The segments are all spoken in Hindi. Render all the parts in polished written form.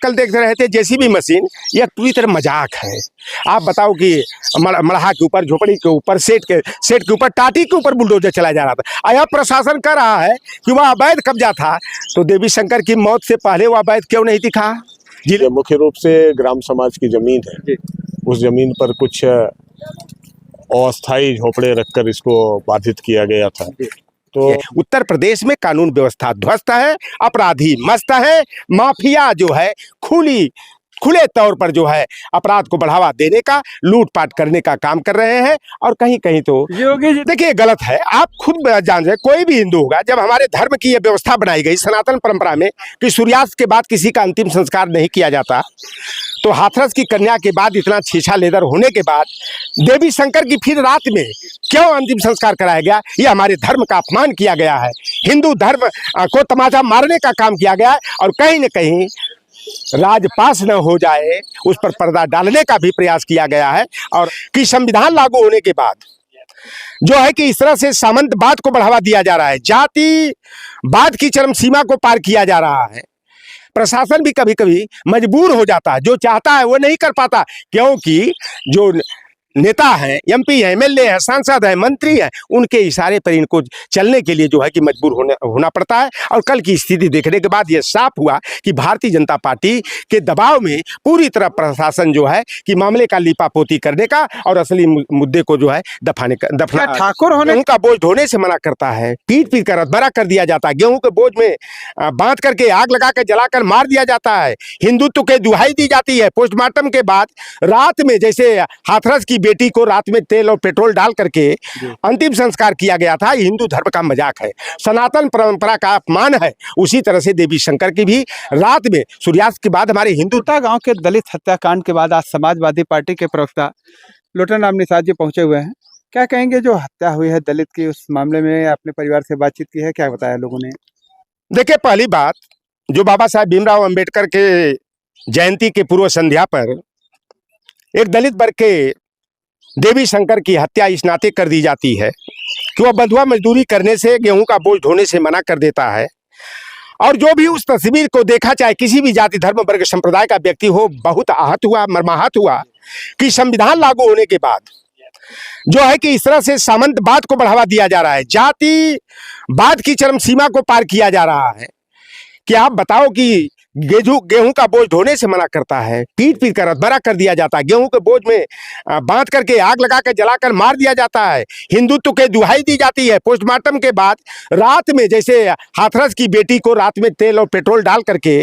कल देख रहे थे जेसीबी मशीन, यह पूरी तरह मजाक है। आप बताओ कि मड़हा के ऊपर, झोपड़ी के ऊपर, सेट के ऊपर, टाटी के ऊपर बुलडोजर चला जा रहा था। यह प्रशासन कह रहा है कि वह अवैध कब्जा था, तो देवी शंकर की मौत से पहले वह अवैध क्यों नहीं दिखा? जी, मुख्य रूप से ग्राम समाज की जमीन है, उस जमीन पर कुछ अस्थायी झोपड़े रखकर इसको बाधित किया गया था। तो उत्तर प्रदेश में कानून व्यवस्था ध्वस्त है, अपराधी मस्त है, माफिया जो है खुले तौर पर जो है अपराध को बढ़ावा देने का, लूटपाट करने का काम कर रहे हैं। और कहीं कहीं तो देखिए गलत है, आप खुद जान रहे, कोई भी हिंदू होगा, जब हमारे धर्म की यह व्यवस्था बनाई गई सनातन परंपरा में कि सूर्यास्त के बाद किसी का अंतिम संस्कार नहीं किया जाता, तो हाथरस की कन्या के बाद इतना छीछा लेदर होने के बाद देवी शंकर की फिर रात में क्यों अंतिम संस्कार कराया गया? यह हमारे धर्म का अपमान किया गया है, हिंदू धर्म को तमाचा मारने का काम किया गया है। और कहीं न कहीं राजपास न हो जाए उस पर पर्दा डालने का भी प्रयास किया गया है। और कि संविधान लागू होने के बाद जो है कि इस तरह से सामंतवाद को बढ़ावा दिया जा रहा है, जातिवाद की चरम सीमा को पार किया जा रहा है। प्रशासन भी कभी कभी मजबूर हो जाता है, जो चाहता है वो नहीं कर पाता, क्योंकि जो नेता हैं, एमपी हैं, एमएलए हैं, सांसद हैं, मंत्री हैं, उनके इशारे पर इनको चलने के लिए जो है कि मजबूर होना पड़ता है। और कल की स्थिति देखने के बाद ये साफ हुआ कि भारतीय जनता पार्टी के दबाव में पूरी तरह प्रशासन जो है कि मामले का लीपापोती करने का और असली मुद्दे को जो है दफना ठाकुर होने गेहूं का बोझ ढोने से मना करता है, पीट कर अधमरा कर दिया जाता है, गेहूं के बोझ में बांध करके आग लगा कर जलाकर मार दिया जाता है, हिंदुत्व के दुहाई दी जाती है। पोस्टमार्टम के बाद रात में जैसे हाथरस की बेटी को रात में तेल और पेट्रोल डाल करके अंतिम संस्कार किया गया था, हिंदू धर्म का मजाक है, सनातन परंपरा का अपमान है। उसी तरह से देवी शंकर की भी रात में सूर्यास्त के बाद हमारे हिंदू गांव के दलित हत्याकांड के बाद आज समाजवादी पार्टी के प्रवक्ता लोटन राम निषाद जी पहुंचे हुए हैं। क्या कहेंगे, जो हत्या हुई है दलित की, उस मामले में अपने परिवार से बातचीत की है, क्या बताया लोगों ने? देखिए, पहली बात, जो बाबा साहब भीमराव अंबेडकर के जयंती के पूर्व संध्या पर एक दलित वर्ग के देवी शंकर की हत्या इस नाते कर दी जाती है कि वह बंधुआ मजदूरी करने से, गेहूं का बोझ ढोने से मना कर देता है। और जो भी उस तस्वीर को देखा, चाहे किसी भी जाति धर्म वर्ग संप्रदाय का व्यक्ति हो, बहुत आहत हुआ, मर्माहत हुआ कि संविधान लागू होने के बाद जो है कि इस तरह से सामंतवाद को बढ़ावा दिया जा रहा है, जातिवाद की चरम सीमा को पार किया जा रहा है। कि आप बताओ कि गेहूं का बोझ ढोने से मना करता है, पीट कर अधमरा कर दिया जाता है, गेहूं के बोझ में बांध करके आग लगा कर जलाकर मार दिया जाता है, हिंदुत्व के दुहाई दी जाती है। पोस्टमार्टम के बाद रात में जैसे हाथरस की बेटी को रात में तेल और पेट्रोल डाल करके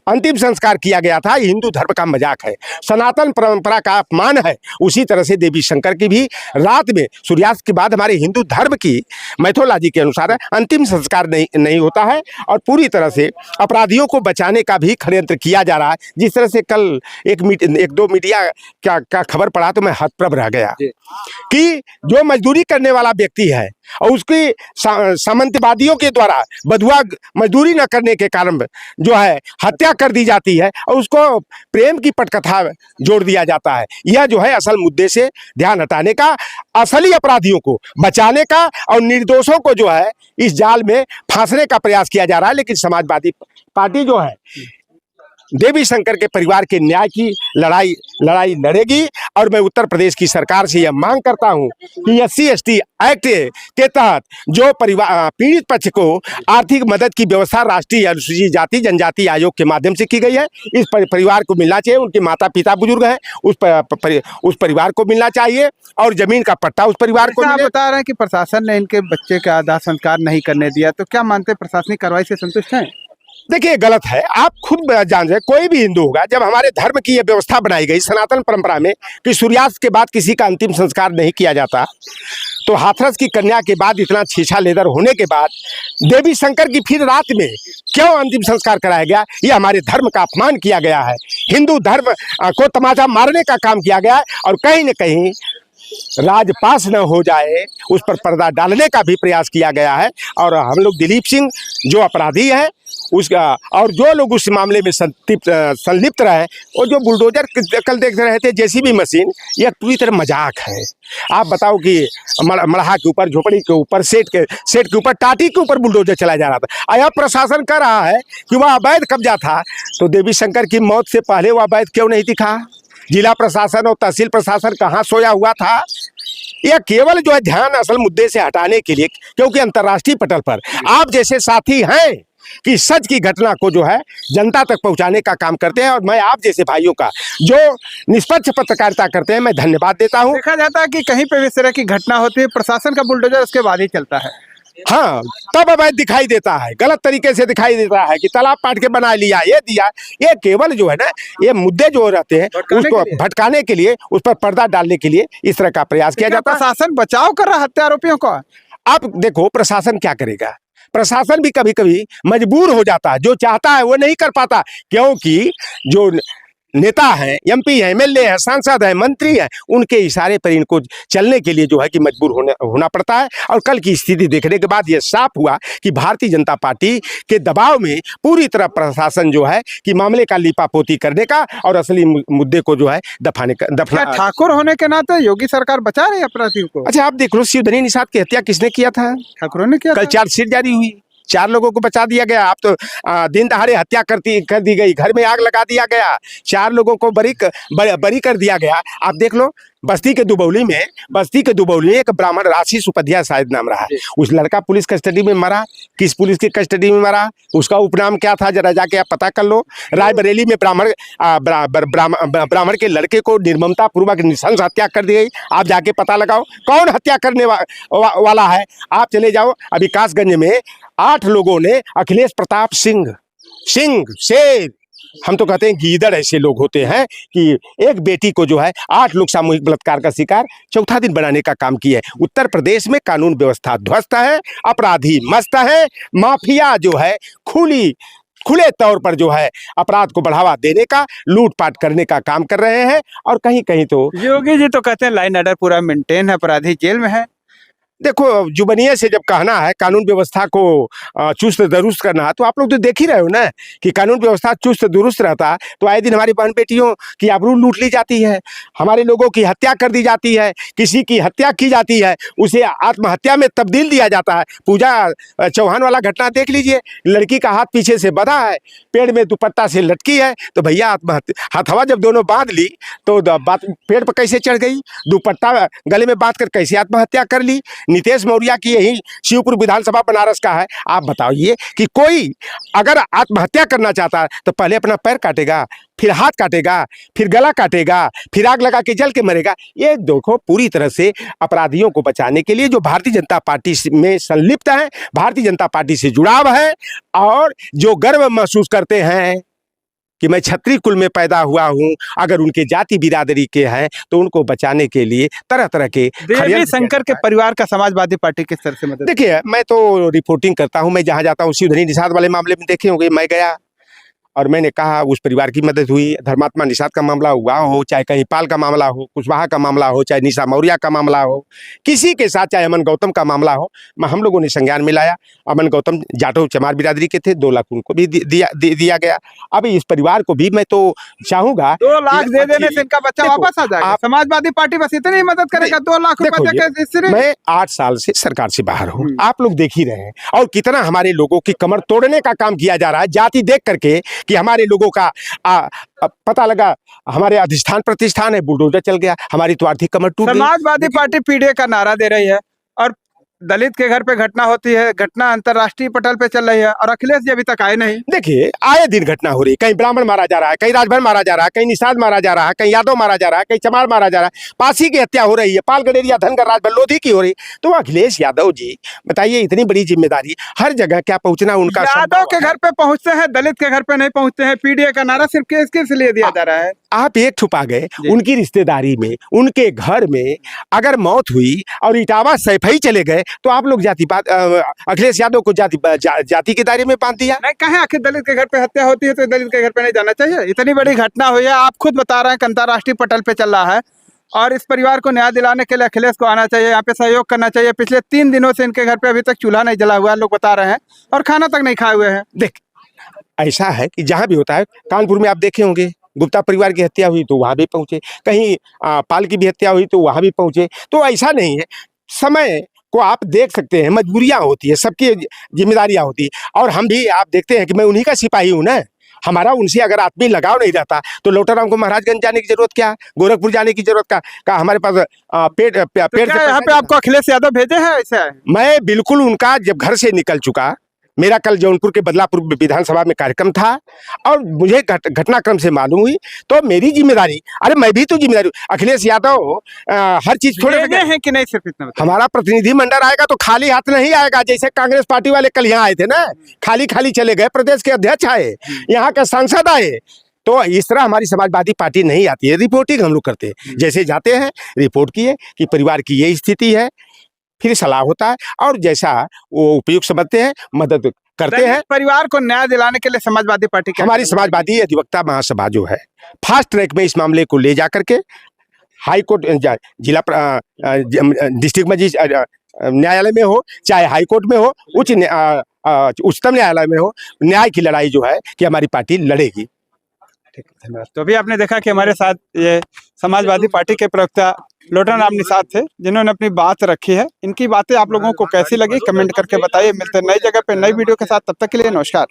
अंतिम संस्कार किया गया था, हिंदू धर्म का मजाक है, सनातन परंपरा का अपमान है। उसी तरह से देवी शंकर की भी रात में सूर्यास्त के बाद हमारे हिंदू धर्म की मैथोलॉजी के अनुसार अंतिम संस्कार नहीं होता है। और पूरी तरह से अपराधियों को बचाने का भी षड्यंत्र किया जा रहा है। जिस तरह से कल एक दो मीडिया का खबर पढ़ा तो मैं हतप्रभ रह गया कि जो मजदूरी करने वाला व्यक्ति है और उसकी सामंतवादियों के द्वारा बंधुआ मजदूरी न करने के कारण जो है हत्या कर दी जाती है और उसको प्रेम की पटकथा जोड़ दिया जाता है। यह जो है असल मुद्दे से ध्यान हटाने का, असली अपराधियों को बचाने का और निर्दोषों को जो है इस जाल में फांसने का प्रयास किया जा रहा है। लेकिन समाजवादी पार्टी जो है देवी शंकर के परिवार के न्याय की लड़ाई लड़ेगी। और मैं उत्तर प्रदेश की सरकार से यह मांग करता हूं कि SC/ST एक्ट के तहत जो परिवार पीड़ित पक्ष को आर्थिक मदद की व्यवस्था राष्ट्रीय अनुसूचित जाति जनजाति आयोग के माध्यम से की गई है, इस परिवार को मिलना चाहिए। उनके माता पिता बुजुर्ग हैं, उस परिवार को मिलना चाहिए और जमीन का पट्टा उस परिवार को। आप बता रहे हैं कि प्रशासन ने इनके बच्चे का दाह संस्कार नहीं करने दिया, तो क्या मानते हैं प्रशासनिक कार्रवाई से संतुष्ट हैं? देखिए, गलत है, आप खुद जान रहे, कोई भी हिंदू होगा, जब हमारे धर्म की यह व्यवस्था बनाई गई सनातन परंपरा में कि सूर्यास्त के बाद किसी का अंतिम संस्कार नहीं किया जाता, तो हाथरस की कन्या के बाद इतना छीछा लेदर होने के बाद देवी शंकर की फिर रात में क्यों अंतिम संस्कार कराया गया? यह हमारे धर्म का अपमान किया गया है, हिंदू धर्म को तमाचा मारने का काम किया गया है। और कहीं न कहीं राजपास न हो जाए उस पर पर्दा डालने का भी प्रयास किया गया है। और हम लोग दिलीप सिंह जो अपराधी है उसका, और जो लोग उस मामले में संलिप्त रहे, और जो बुलडोजर कल देख रहे थे, जेसीबी मशीन, यह पूरी तरह मजाक है। आप बताओ कि मड़हा के ऊपर, झोपड़ी के ऊपर, सेट के ऊपर, टाटी के ऊपर बुलडोजर चला जा रहा था। यह प्रशासन कह रहा है कि वह अवैध कब्जा था, तो देवी शंकर की मौत से पहले वह अवैध क्यों नहीं दिखा? जिला प्रशासन और तहसील प्रशासन कहाँ सोया हुआ था? यह केवल जो है ध्यान असल मुद्दे से हटाने के लिए, क्योंकि अंतर्राष्ट्रीय पटल पर आप जैसे साथी हैं कि सच की घटना को जो है जनता तक पहुंचाने का काम करते हैं, और मैं आप जैसे भाइयों का जो निष्पक्ष पत्रकारिता करते हैं, मैं धन्यवाद देता हूं। देखा जाता है कि कहीं पे भी इस तरह की घटना होती है, प्रशासन का बुलडोजर उसके बाद ही चलता है। हाँ, तब अवैध दिखाई देता है, गलत तरीके से दिखाई देता है कि तालाब पाट के बना लिया, ये दिया। ये केवल जो है ना, ये मुद्दे जो रहते हैं उसको भटकाने के लिए, उस पर पर्दा डालने के लिए इस तरह का प्रयास किया जाता है। प्रशासन बचाव कर रहा है हत्या आरोपियों का। आप देखो प्रशासन क्या करेगा, प्रशासन भी कभी कभी मजबूर हो जाता है, जो चाहता है वो नहीं कर पाता, क्योंकि जो नेता हैं, एमपी हैं, एमएलए हैं, सांसद हैं, मंत्री हैं, उनके इशारे पर इनको चलने के लिए जो है कि मजबूर होना पड़ता है। और कल की स्थिति देखने के बाद ये साफ हुआ कि भारतीय जनता पार्टी के दबाव में पूरी तरह प्रशासन जो है कि मामले का लिपापोती करने का और असली मुद्दे को जो है दफना। ठाकुर होने के नाते योगी सरकार बचा रही है अपराधियों को। अच्छा, आप देख लो, शिवधनी निषाद की हत्या किसने किया था? ठाकुरों ने किया। कल चार्जशीट जारी हुई, 4 लोगों को बचा दिया गया। आप तो दिन दहाड़े हत्या कर दी गई, घर में आग लगा दिया गया, 4 लोगों को बरी कर दिया गया। आप देख लो, बस्ती के दुबौली में एक ब्राह्मण, आशीष उपाध्याय शायद नाम रहा, उस लड़का पुलिस कस्टडी में मरा। किस पुलिस की कस्टडी में मरा, उसका उपनाम क्या था, जरा जाके आप पता कर लो। रायबरेली में ब्राह्मण के लड़के को निर्ममता पूर्वक नृशंस हत्या कर दी गई। आप जाके पता लगाओ कौन हत्या करने वाला है। आप चले जाओ, अभी कासगंज में 8 लोगों ने, अखिलेश प्रताप सिंह शेर, हम तो कहते हैं गीदड़ ऐसे लोग होते हैं कि एक बेटी को जो है 8 लोग सामूहिक बलात्कार का शिकार चौथा दिन बनाने का काम किया है। उत्तर प्रदेश में कानून व्यवस्था ध्वस्त है, अपराधी मस्त है, माफिया जो है खुले तौर पर जो है अपराध को बढ़ावा देने का, लूटपाट करने का काम कर रहे हैं। और कहीं कहीं तो योगी जी तो कहते हैं लाइन ऑर्डर पूरा मेंटेन है, अपराधी जेल में है। देखो, जुबनिया से जब कहना है कानून व्यवस्था को चुस्त दुरुस्त करना है, तो आप लोग तो देख ही रहे हो ना कि कानून व्यवस्था चुस्त दुरुस्त रहता तो आए दिन हमारी बहन बेटियों की आबरू लूट ली जाती है, हमारे लोगों की हत्या कर दी जाती है, किसी की हत्या की जाती है, उसे आत्महत्या में तब्दील दिया जाता है। पूजा चौहान वाला घटना देख लीजिए, लड़की का हाथ पीछे से बंधा है, पेड़ में दुपट्टा से लटकी है, तो भैया आत्महत्या, हथवा जब दोनों बांध ली तो पेड़ पर कैसे चढ़ गई, दुपट्टा गले में बांध कर कैसे आत्महत्या कर ली। नीतीश मौर्य की यही शिवपुर विधानसभा बनारस का है। आप बताइए कि कोई अगर आत्महत्या करना चाहता है तो पहले अपना पैर काटेगा, फिर हाथ काटेगा, फिर गला काटेगा, फिर आग लगा के जल के मरेगा। ये देखो, पूरी तरह से अपराधियों को बचाने के लिए जो भारतीय जनता पार्टी में संलिप्त है, भारतीय जनता पार्टी से जुड़ाव है, और जो गर्व महसूस करते हैं कि मैं क्षत्रिय कुल में पैदा हुआ हूं, अगर उनके जाति बिरादरी के हैं तो उनको बचाने के लिए तरह तरह के देवी शंकर के परिवार का समाजवादी पार्टी किस तरह से मदद। देखिए, मैं तो रिपोर्टिंग करता हूं, मैं जहां जाता हूं, शिवधनी निषाद वाले मामले में देखे होंगे, मैं गया और मैंने कहा उस परिवार की मदद हुई। धर्मात्मा निषाद का मामला हुआ हो, चाहे कहीं पाल का मामला हो, कुशवाहा का मामला हो, चाहे निशा मौर्य का मामला हो, किसी के साथ, चाहे अमन गौतम का मामला हो, हम लोगों ने संज्ञान में लाया। अमन गौतम जाटव चमार बिरादरी के थे, 2 लाख उनको भी दिया गया। अब इस परिवार को भी मैं तो चाहूंगा 2 लाख दे देने से इनका बच्चा वापस आ जाएगा। समाजवादी पार्टी बस इतनी मदद करेगा, 2 लाख रुपए। मैं 8 साल से सरकार से बाहर हूँ, आप लोग देख ही रहे हैं, और कितना हमारे लोगों की कमर तोड़ने का काम किया जा रहा है, जाति देख करके कि हमारे लोगों का पता लगा हमारे अधिष्ठान प्रतिष्ठान है, बुलडोजर चल गया, हमारी तो आर्थिक कमर टूट गई। समाजवादी पार्टी पीडीए का नारा दे रही है और दलित के घर पे घटना होती है, घटना अंतर्राष्ट्रीय पटल पे चल रही है, और अखिलेश जी अभी तक आए नहीं। देखिए, आए दिन घटना हो रही है, कहीं ब्राह्मण मारा जा रहा है, कहीं राजभर मारा जा रहा है, कहीं निषाद मारा जा रहा है, कहीं यादव मारा जा रहा है, कहीं चमार मारा जा रहा है, पासी की हत्या हो रही है, पाल गडेरिया धनगर राजभर लोधी की हो रही। तो अखिलेश यादव जी बताइए, इतनी बड़ी जिम्मेदारी हर जगह क्या पहुंचना उनका? यादव के घर पे पहुंचते हैं, दलित के घर पे नहीं पहुंचते हैं। पीडीए का नारा सिर्फ किस लिए दिया जा रहा है? आप एक छुपा गए, उनकी रिश्तेदारी में, उनके घर में अगर मौत हुई और इटावा सैफई चले गए तो आप लोग अखिलेश यादव को जाति के दायरे में बांध दिया। नहीं, कहें आखिर दलित के घर पे हत्या होती है तो दलित के घर पे नहीं जाना चाहिए? इतनी बड़ी घटना हुई है, आप खुद बता रहे हैं कि अंतर्राष्ट्रीय पटल पे चल रहा है, और इस परिवार को न्याय दिलाने के लिए अखिलेश को आना चाहिए, यहाँ पे सहयोग करना चाहिए। पिछले 3 दिनों से इनके घर पे अभी तक चूल्हा नहीं जला हुआ है, लोग बता रहे हैं, और खाना तक नहीं खाए हुए हैं। देख, ऐसा है कि जहाँ भी होता है, कानपुर में आप देखे होंगे गुप्ता परिवार की हत्या हुई तो वहाँ भी पहुँचे, कहीं पाल की भी हत्या हुई तो वहाँ भी पहुँचे। तो ऐसा नहीं है, समय को आप देख सकते हैं, मजबूरियाँ होती है, सबकी जिम्मेदारियाँ होती है। और हम भी आप देखते हैं कि मैं उन्हीं का सिपाही हूँ ना, हमारा उनसे अगर आत्मीय लगाव नहीं रहता तो लोटाराम को महाराजगंज जाने की जरूरत क्या, गोरखपुर जाने की जरूरत का हमारे पास पेट तो पेट से क्या यहाँ पे पैसा आपको अखिलेश यादव भेजे हैं ऐसा है? मैं बिल्कुल उनका जब घर से निकल चुका, मेरा कल जौनपुर के बदलापुर विधानसभा में कार्यक्रम था और मुझे घटनाक्रम से मालूम हुई तो मेरी जिम्मेदारी, अरे मैं भी तो जिम्मेदारी, अखिलेश यादव हर चीज थोड़े भेजे हैं कि नहीं, सिर्फ इतना बताइए। हमारा प्रतिनिधि मंडल आएगा तो खाली हाथ नहीं आएगा। जैसे कांग्रेस पार्टी वाले कल यहाँ आए थे ना, खाली खाली चले गए, प्रदेश के अध्यक्ष आए, यहाँ के सांसद आए, तो इस तरह हमारी समाजवादी पार्टी नहीं आती है। रिपोर्टिंग हम लोग करते हैं, जैसे जाते हैं रिपोर्ट किए कि परिवार की ये स्थिति है, फिर सलाह होता है और जैसा वो उपयुक्त समझते हैं मदद करते हैं। परिवार को न्याय दिलाने के लिए समाजवादी पार्टी क्या हमारी करेगी? समाजवादी अधिवक्ता महासभा जो है फास्ट ट्रैक में इस मामले को ले जा करके हाई कोर्ट, जिला डिस्ट्रिक्ट मजिस्ट्रेट न्यायालय में हो, चाहे हाई कोर्ट में हो, उच्चतम न्यायालय में हो, न्याय की लड़ाई जो है कि हमारी पार्टी लड़ेगी। ठीक है, धन्यवाद। तो अभी आपने देखा कि हमारे साथ ये समाजवादी पार्टी के प्रवक्ता लोटन राम निषाद थे, जिन्होंने अपनी बात रखी है। इनकी बातें आप लोगों को कैसी लगी कमेंट करके बताइए। मिलते हैं नई जगह पे नई वीडियो के साथ, तब तक के लिए नमस्कार।